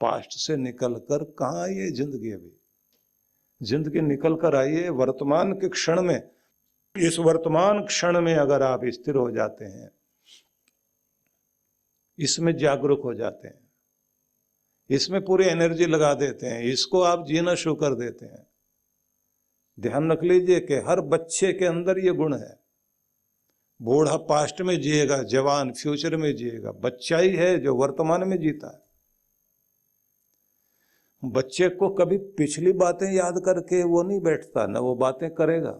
Past से निकलकर कहाँ आई है जिंदगी? अभी जिंदगी निकल कर आई है वर्तमान के क्षण में। इस वर्तमान क्षण में अगर आप स्थिर हो जाते हैं, इसमें जागरूक हो जाते हैं, इसमें पूरी एनर्जी लगा देते हैं, इसको आप जीना शुरू कर देते हैं। ध्यान रख लीजिए कि हर बच्चे के अंदर ये गुण है। बूढ़ा पास्ट में जिएगा, जवान फ्यूचर में जिएगा। बच्चा ही है जो वर्तमान में जीता है। बच्चे को कभी पिछली बातें याद करके वो नहीं बैठता, ना वो बातें करेगा।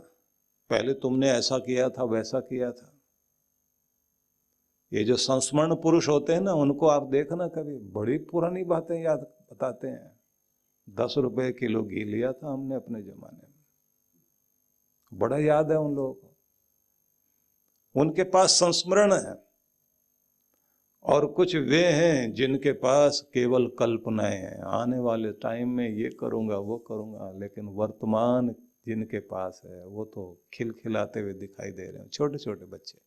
पहले तुमने ऐसा किया था, वैसा किया था। ये जो संस्मरण पुरुष होते हैं ना, उनको आप देखना, कभी बड़ी पुरानी बातें याद बताते हैं। 10 रुपए किलो घी लिया था हमने अपने जमाने में, बड़ा याद है उन लोगों को। उनके पास संस्मरण है। और कुछ वे हैं जिनके पास केवल कल्पनाएं हैं, आने वाले टाइम में ये करूंगा वो करूंगा। लेकिन वर्तमान जिनके पास है वो तो खिलखिलाते हुए दिखाई दे रहे हैं। छोटे छोटे बच्चे,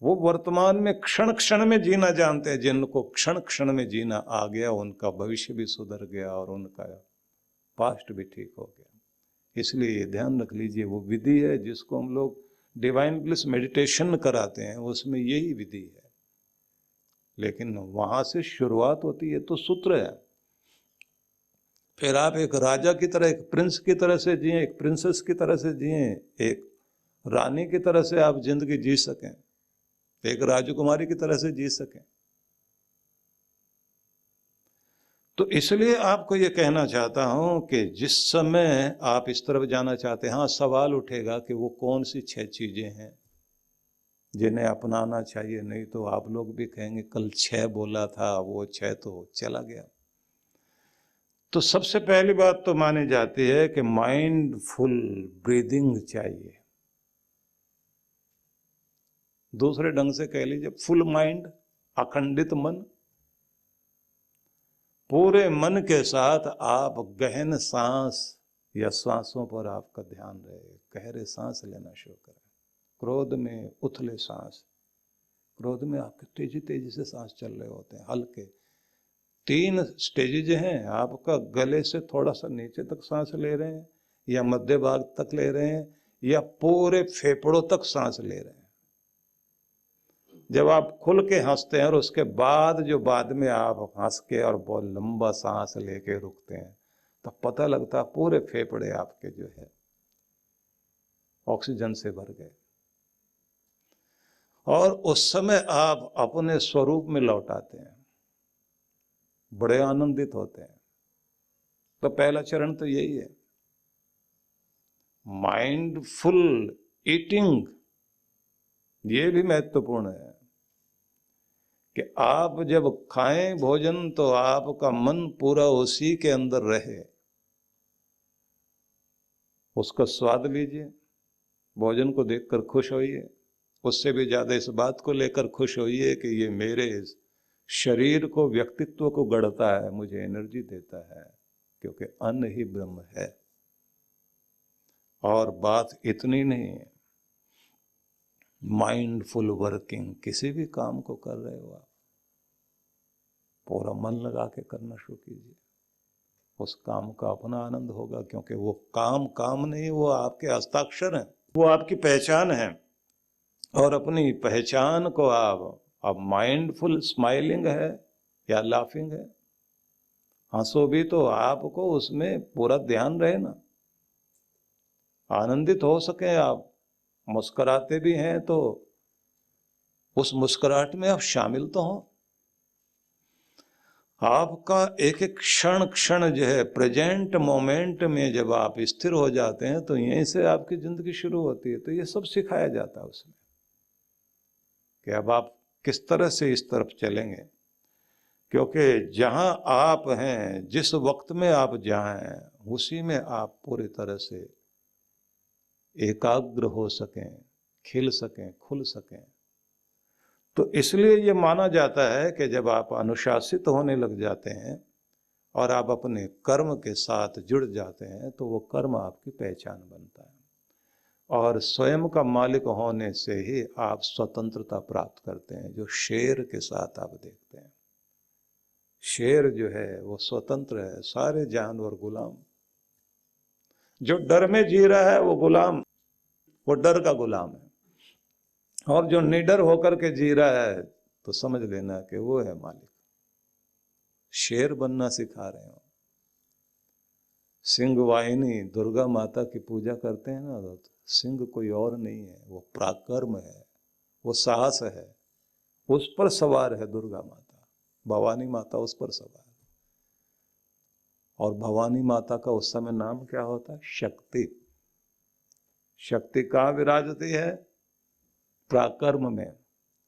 वो वर्तमान में क्षण क्षण में जीना जानते हैं। जिनको क्षण क्षण में जीना आ गया, उनका भविष्य भी सुधर गया और उनका पास्ट भी ठीक हो गया। इसलिए ये ध्यान रख लीजिए, वो विधि है जिसको हम लोग डिवाइन ब्लिस मेडिटेशन कराते हैं, उसमें यही विधि है। लेकिन वहां से शुरुआत होती है, तो सूत्र है। फिर आप एक राजा की तरह, एक प्रिंस की तरह से जिए, एक प्रिंसेस की तरह से जिए, एक रानी की तरह से आप जिंदगी जी सकें, एक राजकुमारी की तरह से जी सकें। तो इसलिए आपको ये कहना चाहता हूं कि जिस समय आप इस तरफ जाना चाहते हैं, हाँ सवाल उठेगा कि वो कौन सी 6 चीजें हैं जिन्हें अपनाना चाहिए। नहीं तो आप लोग भी कहेंगे कल 6 बोला था, वो 6 तो चला गया। तो सबसे पहली बात तो मानी जाती है कि माइंडफुल ब्रीदिंग चाहिए। दूसरे ढंग से कह लीजिए फुल माइंड, अखंडित मन। पूरे मन के साथ आप गहन सांस या सांसों पर आपका ध्यान रहे। गहरे सांस लेना शुरू करें। क्रोध में उथले सांस, क्रोध में आपके तेजी तेजी से सांस चल रहे होते हैं, हल्के। 3 स्टेजेज हैं। आपका गले से थोड़ा सा नीचे तक सांस ले रहे हैं, या मध्य भाग तक ले रहे हैं, या पूरे फेफड़ों तक सांस ले रहे हैं। जब आप खुल के हंसते हैं और उसके बाद जो बाद में आप हंस के और बहुत लंबा सांस लेके रुकते हैं, तो पता लगता है पूरे फेफड़े आपके जो है ऑक्सीजन से भर गए। और उस समय आप अपने स्वरूप में लौट आते हैं, बड़े आनंदित होते हैं। तो पहला चरण तो यही है, माइंडफुल ईटिंग। ये भी महत्वपूर्ण है कि आप जब खाएं भोजन तो आपका मन पूरा उसी के अंदर रहे, उसका स्वाद लीजिए, भोजन को देखकर खुश होइए। उससे भी ज्यादा इस बात को लेकर खुश होइए कि ये मेरे शरीर को, व्यक्तित्व को गढ़ता है, मुझे एनर्जी देता है, क्योंकि अन्न ही ब्रह्म है। और बात इतनी नहीं है, माइंडफुल वर्किंग। किसी भी काम को कर रहे हो आप, पूरा मन लगा के करना शुरू कीजिए। उस काम का अपना आनंद होगा, क्योंकि वो काम काम नहीं, वो आपके हस्ताक्षर हैं, वो आपकी पहचान है। और अपनी पहचान को आप माइंडफुल स्माइलिंग है या लाफिंग है, हंसो भी तो आपको उसमें पूरा ध्यान रहे ना, आनंदित हो सके आप। मुस्कुराते भी हैं तो उस मुस्कुराहट में आप शामिल तो हो। आपका एक एक क्षण क्षण जो है, प्रेजेंट मोमेंट में जब आप स्थिर हो जाते हैं, तो यहीं से आपकी जिंदगी शुरू होती है। तो ये सब सिखाया जाता है उसमें कि अब आप किस तरह से इस तरफ चलेंगे। क्योंकि जहां आप हैं, जिस वक्त में आप जहां हैं, उसी में आप पूरी तरह से एकाग्र हो सकें, खिल सकें, खुल सकें। तो इसलिए ये माना जाता है कि जब आप अनुशासित होने लग जाते हैं और आप अपने कर्म के साथ जुड़ जाते हैं, तो वो कर्म आपकी पहचान बनता है। और स्वयं का मालिक होने से ही आप स्वतंत्रता प्राप्त करते हैं, जो शेर के साथ आप देखते हैं। शेर जो है वो स्वतंत्र है, सारे जानवर गुलाम। जो डर में जी रहा है वो गुलाम, वो डर का गुलाम है। और जो निडर होकर के जी रहा है तो समझ लेना कि वो है मालिक। शेर बनना सिखा रहे हो। सिंह वाहिनी दुर्गा माता की पूजा करते हैं ना, तो सिंह कोई और नहीं है, वो पराक्रम है, वो साहस है। उस पर सवार है दुर्गा माता, भवानी माता उस पर सवार है। और भवानी माता का उस समय नाम क्या होता है? शक्ति। शक्ति कहाँ विराजती है? पराक्रम में।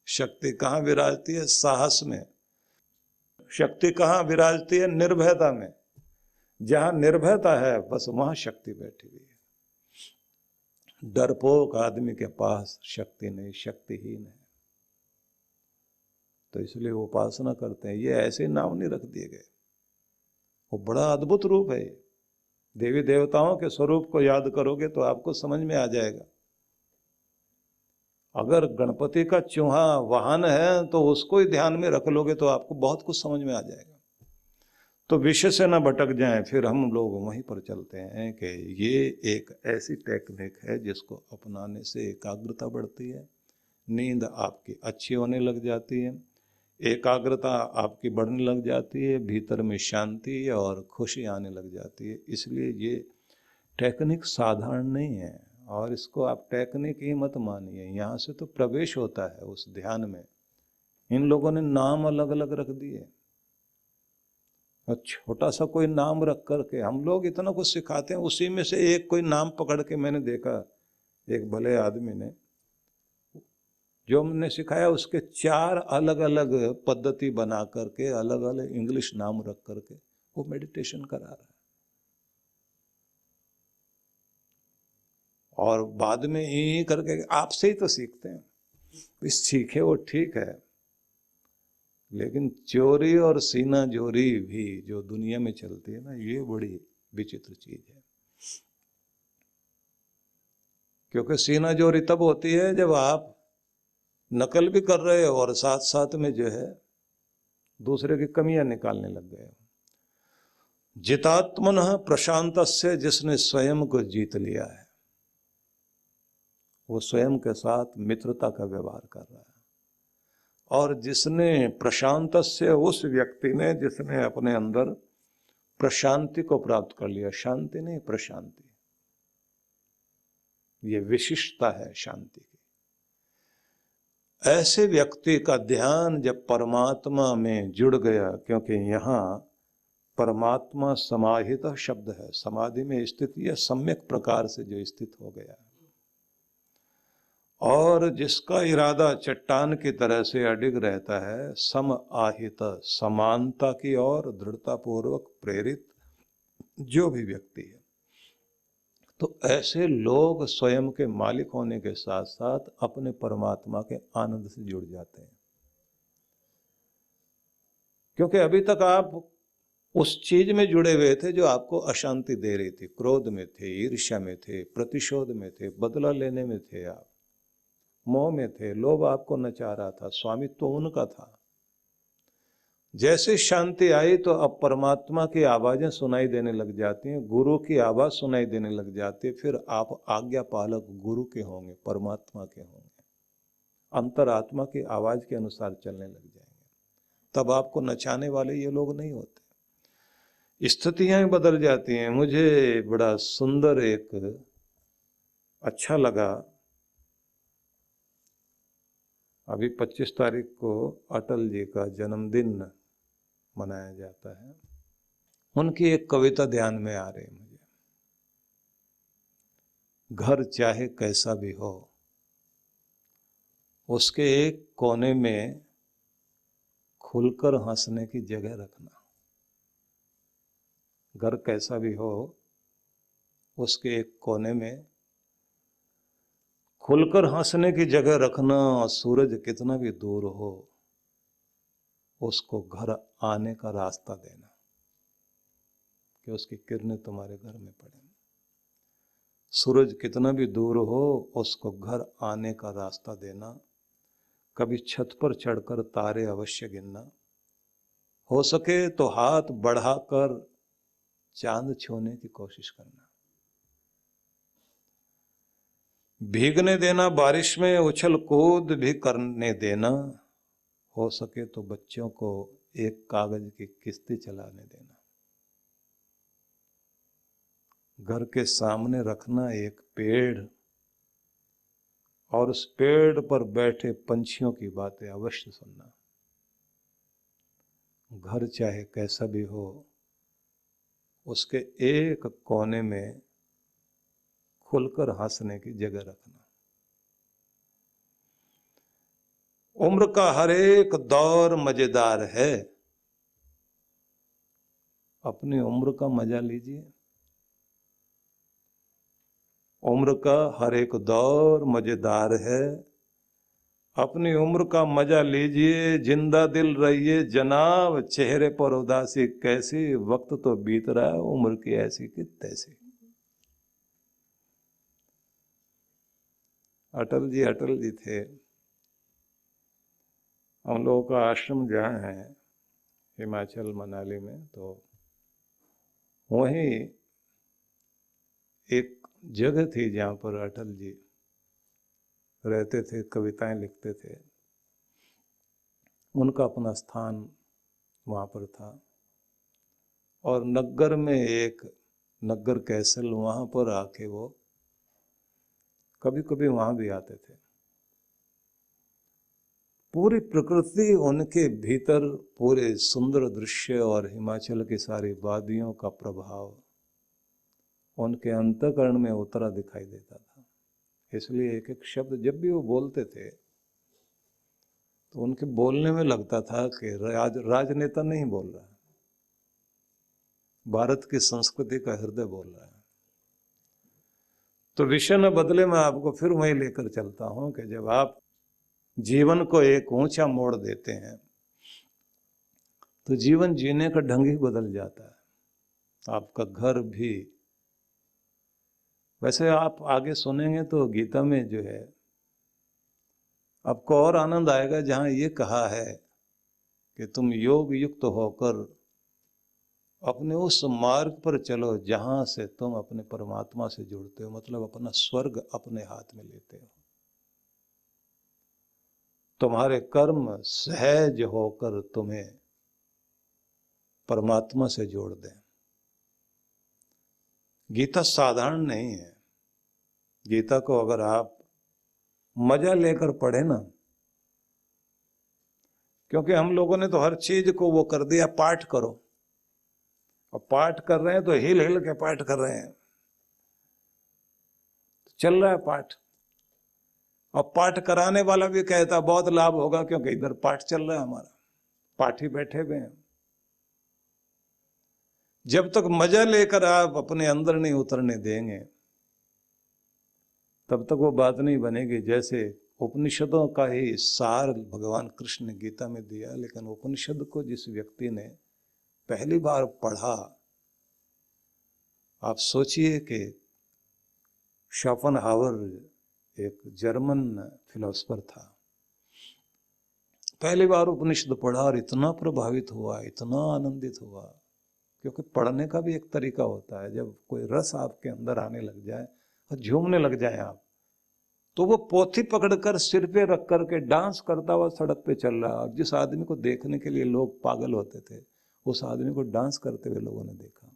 शक्ति कहाँ विराजती है? साहस में। शक्ति कहाँ विराजती है? निर्भयता में। जहां निर्भयता है बस वहां शक्ति बैठी हुई है। डरपोक आदमी के पास शक्ति नहीं, शक्तिहीन है। तो इसलिए वो उपासना करते हैं। ये ऐसे नाम नहीं रख दिए गए, वो बड़ा अद्भुत रूप है। देवी देवताओं के स्वरूप को याद करोगे तो आपको समझ में आ जाएगा। अगर गणपति का चूहा वाहन है तो उसको ही ध्यान में रख लोगे तो आपको बहुत कुछ समझ में आ जाएगा। तो विषय से ना भटक जाएं, फिर हम लोग वहीं पर चलते हैं कि ये एक ऐसी टेक्निक है जिसको अपनाने से एकाग्रता बढ़ती है, नींद आपकी अच्छी होने लग जाती है, एकाग्रता आपकी बढ़ने लग जाती है, भीतर में शांति और खुशी आने लग जाती है। इसलिए ये टेक्निक साधारण नहीं है, और इसको आप टेक्निक ही मत मानिए। यहाँ से तो प्रवेश होता है उस ध्यान में। इन लोगों ने नाम अलग अलग रख दिए, और छोटा सा कोई नाम रख करके हम लोग इतना कुछ सिखाते हैं। उसी में से एक कोई नाम पकड़ के मैंने देखा, एक भले आदमी ने जो हमने सिखाया उसके 4 अलग अलग पद्धति बना करके, अलग अलग इंग्लिश नाम रख करके वो मेडिटेशन करा रहा है। और बाद में ही करके आपसे ही तो सीखते हैं। इस सीखे वो ठीक है, लेकिन चोरी और सीना जोरी भी जो दुनिया में चलती है ना, ये बड़ी विचित्र चीज है। क्योंकि सीना जोरी तब होती है जब आप नकल भी कर रहे हो और साथ साथ में जो है दूसरे की कमियां निकालने लग गए हो। जितात्मनः प्रशांतस्य, जिसने स्वयं को जीत लिया है वो स्वयं के साथ मित्रता का व्यवहार कर रहा है। और जिसने प्रशांतस्य, उस व्यक्ति ने जिसने अपने अंदर प्रशांति को प्राप्त कर लिया, शांति नहीं प्रशांति, ये विशिष्टता है शांति की। ऐसे व्यक्ति का ध्यान जब परमात्मा में जुड़ गया, क्योंकि यहाँ परमात्मा समाहित शब्द है, समाधि में स्थिति है, सम्यक प्रकार से जो स्थित हो गया, और जिसका इरादा चट्टान की तरह से अडिग रहता है, सम आहित, समानता की ओर दृढ़ता पूर्वक प्रेरित जो भी व्यक्ति है, तो ऐसे लोग स्वयं के मालिक होने के साथ साथ अपने परमात्मा के आनंद से जुड़ जाते हैं। क्योंकि अभी तक आप उस चीज में जुड़े हुए थे जो आपको अशांति दे रही थी। क्रोध में थे, ईर्ष्या में थे, प्रतिशोध में थे, बदला लेने में थे, आप मोह में थे, लोभ आपको नचा रहा था, स्वामित्व तो उनका था। जैसे शांति आई तो अब परमात्मा की आवाजें सुनाई देने लग जाती हैं, गुरु की आवाज सुनाई देने लग जाती है। फिर आप आज्ञा पालक गुरु के होंगे, परमात्मा के होंगे, अंतरात्मा की आवाज के अनुसार चलने लग जाएंगे। तब आपको नचाने वाले ये लोग नहीं होते। स्थितियां बदल जाती हैं। मुझे बड़ा सुंदर एक अच्छा लगा, अभी 25 तारीख को अटल जी का जन्मदिन मनाया जाता है। उनकी एक कविता ध्यान में आ रही है मुझे। घर चाहे कैसा भी हो, उसके एक कोने में खुलकर हंसने की जगह रखना। घर कैसा भी हो, उसके एक कोने में खुलकर हंसने की जगह रखना। सूरज कितना भी दूर हो, उसको घर आने का रास्ता देना, कि उसकी किरणें तुम्हारे घर में पड़े। सूरज कितना भी दूर हो, उसको घर आने का रास्ता देना। कभी छत पर चढ़कर तारे अवश्य गिनना। हो सके तो हाथ बढ़ाकर चांद छूने की कोशिश करना। भीगने देना बारिश में, उछल कूद भी करने देना। हो सके तो बच्चों को एक कागज की किश्ती चलाने देना। घर के सामने रखना एक पेड़ और उस पेड़ पर बैठे पंछियों की बातें अवश्य सुनना। घर चाहे कैसा भी हो, उसके एक कोने में खुलकर हंसने की जगह रखना। उम्र का हर एक दौर मजेदार है, अपनी उम्र का मजा लीजिए। उम्र का हर एक दौर मजेदार है, अपनी उम्र का मजा लीजिए। जिंदा दिल रहिए जनाब, चेहरे पर उदासी कैसी, वक्त तो बीत रहा है उम्र की ऐसी की तैसी। अटल जी थे। हम लोगों का आश्रम जहाँ है हिमाचल मनाली में, तो वहीं एक जगह थी जहाँ पर अटल जी रहते थे, कविताएं लिखते थे। उनका अपना स्थान वहाँ पर था। और नग्गर में एक नग्गर कैसल, वहाँ पर आके वो कभी कभी वहाँ भी आते थे। पूरी प्रकृति उनके भीतर, पूरे सुंदर दृश्य और हिमाचल की सारी वादियों का प्रभाव उनके अंतःकरण में उतरा दिखाई देता था। इसलिए एक एक शब्द जब भी वो बोलते थे तो उनके बोलने में लगता था कि राजनेता नहीं बोल रहा है, भारत की संस्कृति का हृदय बोल रहा है। तो विषय न बदले, मैं आपको फिर वहीं लेकर चलता हूं कि जब आप जीवन को एक ऊंचा मोड़ देते हैं तो जीवन जीने का ढंग ही बदल जाता है, आपका घर भी। वैसे आप आगे सुनेंगे तो गीता में जो है आपको और आनंद आएगा, जहां ये कहा है कि तुम योग युक्त होकर अपने उस मार्ग पर चलो जहां से तुम अपने परमात्मा से जुड़ते हो, मतलब अपना स्वर्ग अपने हाथ में लेते हो। तुम्हारे कर्म सहज होकर तुम्हें परमात्मा से जोड़ दें। गीता साधारण नहीं है। गीता को अगर आप मजा लेकर पढ़े ना, क्योंकि हम लोगों ने तो हर चीज को वो कर दिया, पाठ करो। और पाठ कर रहे हैं तो हिल हिल के पाठ कर रहे हैं, चल रहा है पाठ। और पाठ कराने वाला भी कहता बहुत लाभ होगा क्योंकि इधर पाठ चल रहा है हमारा, पाठी बैठे हुए हैं। जब तक मजा लेकर आप अपने अंदर नहीं उतरने देंगे तब तक वो बात नहीं बनेगी। जैसे उपनिषदों का ही सार भगवान कृष्ण ने गीता में दिया, लेकिन उपनिषद को जिस व्यक्ति ने पहली बार पढ़ा, आप सोचिए कि शोपेनहावर एक जर्मन फिलोसफर था, पहली बार उपनिषद पढ़ा और इतना प्रभावित हुआ, इतना आनंदित हुआ। क्योंकि पढ़ने का भी एक तरीका होता है, जब कोई रस आपके अंदर आने लग जाए और झूमने लग जाए आप, तो वो पोथी पकड़कर सिर पे रख करके डांस करता हुआ सड़क पे चल रहा। और जिस आदमी को देखने के लिए लोग पागल होते थे, उस आदमी को डांस करते हुए लोगों ने देखा।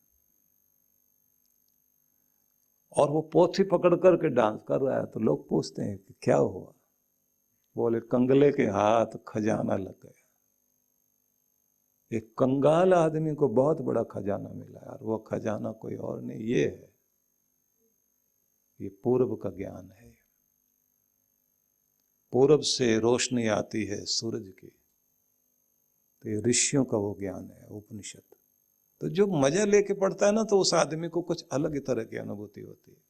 और वो पोथी पकड़ करके डांस कर रहा है, तो लोग पूछते हैं कि क्या हुआ? बोले कंगले के हाथ खजाना लग गया। एक कंगाल आदमी को बहुत बड़ा खजाना मिला है, और वो खजाना कोई और नहीं, ये है, ये पूर्व का ज्ञान है। पूर्व से रोशनी आती है सूरज की, तो ये ऋषियों का वो ज्ञान है उपनिषद। तो जो मजा लेके पढ़ता है ना, तो उस आदमी को कुछ अलग ही तरह की अनुभूति होती है।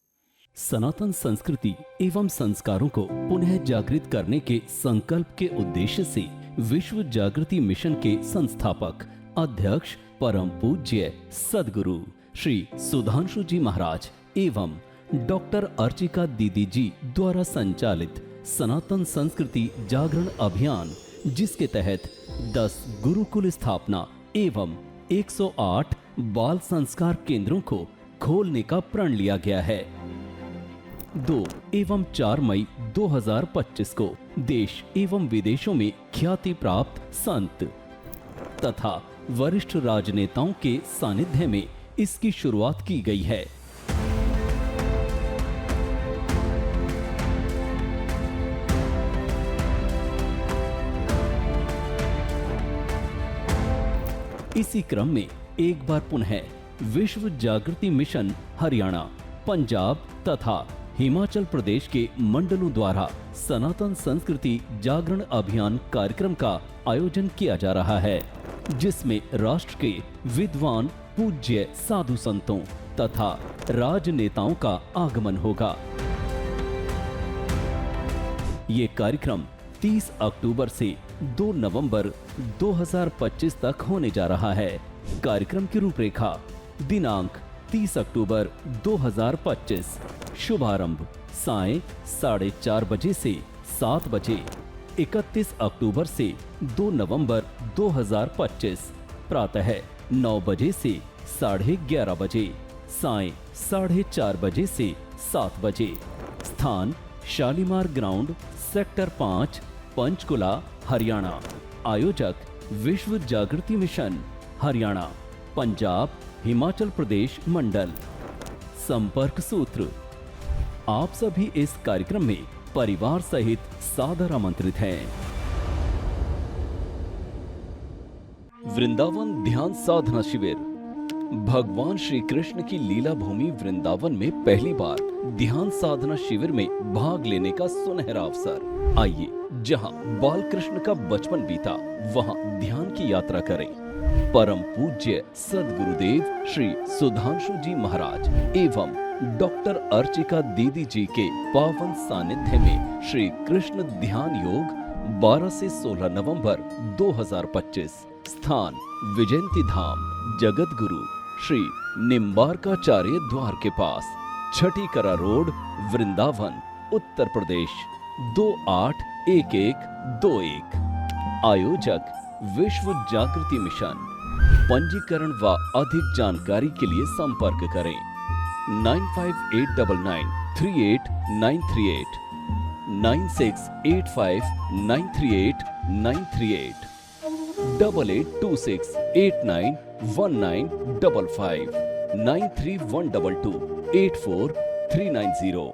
सनातन संस्कृति एवं संस्कारों को पुनः जागृत करने के संकल्प के उद्देश्य से विश्व जागृति मिशन के संस्थापक अध्यक्ष परम पूज्य सद्गुरु श्री सुधांशु जी महाराज एवं डॉक्टर अर्चिका दीदी जी द्वारा संचालित सनातन संस्कृति जागरण अभियान, जिसके तहत 10 गुरुकुल स्थापना एवं 108 बाल संस्कार केंद्रों को खोलने का प्रण लिया गया है। 2 एवं 4 मई 2025 को देश एवं विदेशों में ख्याति प्राप्त संत तथा वरिष्ठ राजनेताओं के सानिध्य में इसकी शुरुआत की गई है। इसी क्रम में एक बार पुनः विश्व जागृति मिशन हरियाणा, पंजाब तथा हिमाचल प्रदेश के मंडलों द्वारा सनातन संस्कृति जागरण अभियान कार्यक्रम का आयोजन किया जा रहा है, जिसमें राष्ट्र के विद्वान पूज्य साधु संतों तथा राजनेताओं का आगमन होगा। ये कार्यक्रम 30 अक्टूबर से 2 नवंबर 2025 तक होने जा रहा है। कार्यक्रम की रूपरेखा: दिनांक 30 अक्टूबर 2025, शुभारंभ सायं 4:30 बजे से 7 बजे। 31 अक्टूबर से 2 नवंबर 2025, प्रातः 9 बजे से 11:30 बजे, सायं 4:30 बजे से 7 बजे। स्थान: शालीमार ग्राउंड, सेक्टर 5, पंचकुला, हरियाणा। आयोजक: विश्व जागृति मिशन हरियाणा, पंजाब, हिमाचल प्रदेश मंडल। संपर्क सूत्र: आप सभी इस कार्यक्रम में परिवार सहित सादर आमंत्रित हैं। वृंदावन ध्यान साधना शिविर। भगवान श्री कृष्ण की लीला भूमि वृंदावन में पहली बार ध्यान साधना शिविर में भाग लेने का सुनहरा अवसर। आइए, जहां बाल कृष्ण का बचपन बीता, वहां ध्यान की यात्रा करें। परम पूज्य सद्गुरुदेव श्री सुधांशु जी महाराज एवं डॉक्टर अर्चिका दीदी जी के पावन सानिध्य में श्री कृष्ण ध्यान योग 12 से 16 नवंबर 2025। स्थान: विजयंती धाम, जगत गुरु श्री निम्बारकाचार्य द्वार के पास, छठी करा रोड, वृंदावन, उत्तर प्रदेश 281121। आयोजक: विश्व जागृति मिशन। पंजीकरण व अधिक जानकारी के लिए संपर्क करें 9589938938, 9685938938, 8826891955, 9312284390।